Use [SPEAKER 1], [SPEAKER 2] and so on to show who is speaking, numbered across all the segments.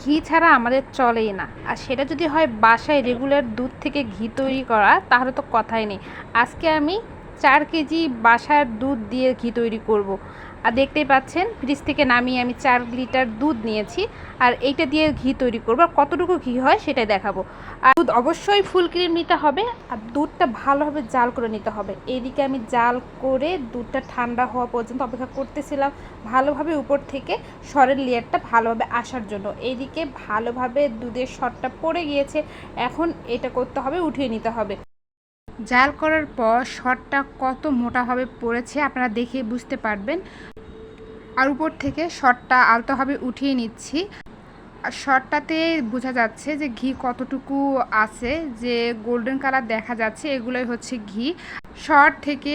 [SPEAKER 1] ঘি ছাড়া আমাদের চলেই না। আর সেটা যদি হয় বাসায় রেগুলার দুধ থেকে ঘি তৈরি করা, তাহলে তো কথাই নেই। আজকে আমি 4 কেজি বাসার দুধ দিয়ে ঘি তৈরি করব। আর দেখতেই পাচ্ছেন ফ্রিজ থেকে নামিয়ে আমি 4 লিটার দুধ নিয়েছি। আর এইটা দিয়ে ঘি তৈরি করব। আর কতটুকু ঘি হয় সেটাই দেখাবো। আর দুধ অবশ্যই ফুল ক্রিম নিতে হবে। আর দুধটা ভালোভাবে জাল করে নিতে হবে। এইদিকে আমি জাল করে দুধটা ঠান্ডা হওয়া পর্যন্ত অপেক্ষা করতেছিলাম, ভালোভাবে উপর থেকে সরের লেয়ারটা ভালোভাবে আসার জন্য। এইদিকে ভালোভাবে দুধের সরটা পড়ে গিয়েছে। এখন এটা করতে হবে, উঠিয়ে নিতে হবে। জাল করার পর সরটা কত মোটাভাবে পড়েছে আপনারা দেখে বুঝতে পারবেন। আর উপর থেকে সরটা আলতোভাবে উঠিয়ে নিচ্ছি। আর সরটাতে বোঝা যাচ্ছে যে ঘি কতটুকু আছে, যে গোল্ডেন কালার দেখা যাচ্ছে, এগুলোই হচ্ছে ঘি। সর থেকে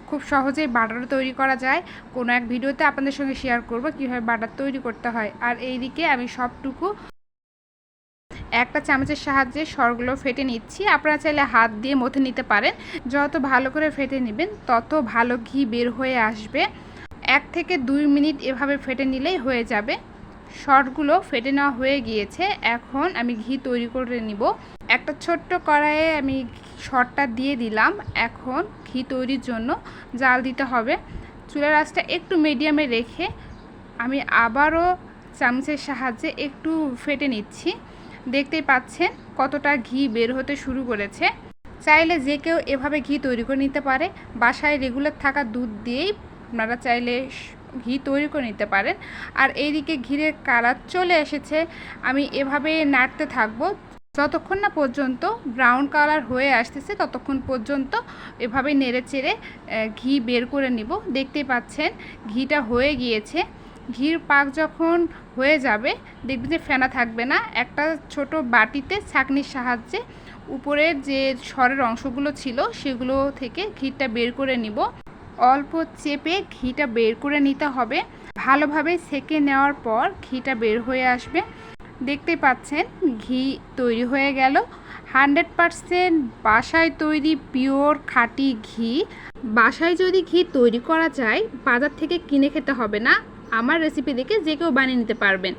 [SPEAKER 1] খুব সহজেই বাটার তৈরি করা যায়। কোনো এক ভিডিওতে আপনাদের সঙ্গে শেয়ার করব কীভাবে বাটার তৈরি করতে হয়। আর এইদিকে আমি সবটুকু একটা চামচের সাহায্যে সরগুলো ফেটে নিচ্ছি। আপনারা চাইলে হাত দিয়ে মথে নিতে পারেন। যত ভালো করে ফেটে নেবেন তত ভালো ঘি বের হয়ে আসবে। 1 থেকে 2 মিনিট এভাবে ফেটে নিলেই হয়ে যাবে। সরগুলো ফেটে নেওয়া হয়ে গিয়েছে। এখন আমি ঘি তৈরি করে নিব। একটা ছোট্ট কড়াইয়ে আমি সরটা দিয়ে দিলাম। এখন ঘি তৈরির জন্য জাল দিতে হবে। চুলার আঁচটা একটু মিডিয়ামে রেখে আমি আবারও চামচের সাহায্যে একটু ফেটে নিচ্ছি। দেখতেই পাচ্ছেন কতটা ঘি বের হতে শুরু করেছে। চাইলে যে কেউ এভাবে ঘি তৈরি করে নিতে পারে। বাসায় রেগুলার থাকা দুধ দিয়েই আপনারা চাইলে ঘি তৈরি করে নিতে পারেন। আর এইদিকে ঘিরের কালার চলে এসেছে। আমি এভাবে নাড়তে থাকবো যতক্ষণ না পর্যন্ত ব্রাউন কালার হয়ে আসতেছে, ততক্ষণ পর্যন্ত এভাবে নেড়ে চেড়ে ঘি বের করে নিব। দেখতেই পাচ্ছেন ঘিটা হয়ে গিয়েছে। ঘির পাক যখন হয়ে যাবে দেখবেন যে ফেনা থাকবে না। একটা ছোট বাটিতে ছাঁকনির সাহায্যে উপরের যে সরের অংশগুলো ছিল সেগুলো থেকে ঘিটা বের করে নিব। অল্প চেপে ঘিটা বের করে নিতে হবে। ভালোভাবে সেঁকে নেওয়ার পর ঘিটা বের হয়ে আসবে। দেখতেই পাচ্ছেন ঘি তৈরি হয়ে গেল। 100% বাসায় তৈরি পিওর খাঁটি ঘি। বাসায় যদি ঘি তৈরি করা যায়, বাজার থেকে কিনে খেতে হবে না। আমার রেসিপি দেখে যে কেউ বানিয়ে নিতে পারবেন।